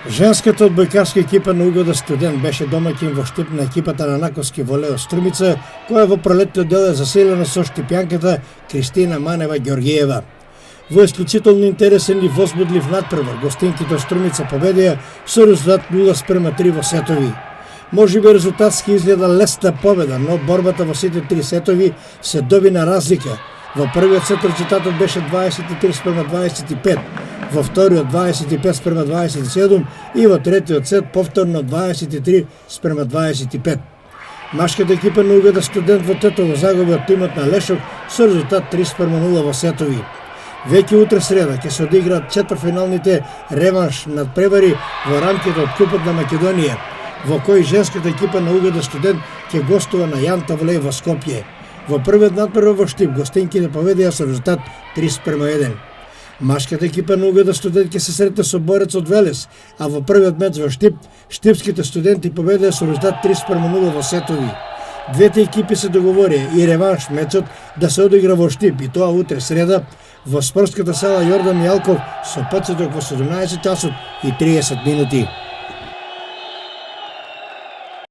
Женската одбојкарска екипа на Угода Студент беше домаќин во Штип на екипата на Наковски волео Струмица, која во пролетниот дел е заселена со штипјанката Кристина Манева Ѓоргиева. Во исклучително интересен и возбудлив надпревар, гостинките од Струмица победија со резултат 0:3 во сетови. Можеби резултатски изгледа лесна победа, но борбата во сите три сетови се доби на разлика. Во првиот сет резултатот беше 23:25, во вториот 25:27 и во третиот сет повторно 23:25. Машката екипа на Угода Студент во Тетово загуби од тимот на Лешок со резултат 3:0 во сетови. Веќе утре среда ќе се одиграат четвртфиналните реванш надпревари во рамките од Купот на Македонија, во кој женската екипа на Угода Студент ќе гостува на Јан Тавлеј во Скопје. Во првиот надпревар во Штип гостинките победија со резултат 3:1. Машката екипа на Угода Студент ќе се сретне со Борец од Велес, а во првиот меч во Штип, штипските студенти победија со резултат 3:0 во сетови. Двете екипи се договорија и реванш мечот да се одигра во Штип, и тоа утре среда во спортската сала Јордан Мијалков со почеток во 17 часот и 30 минути.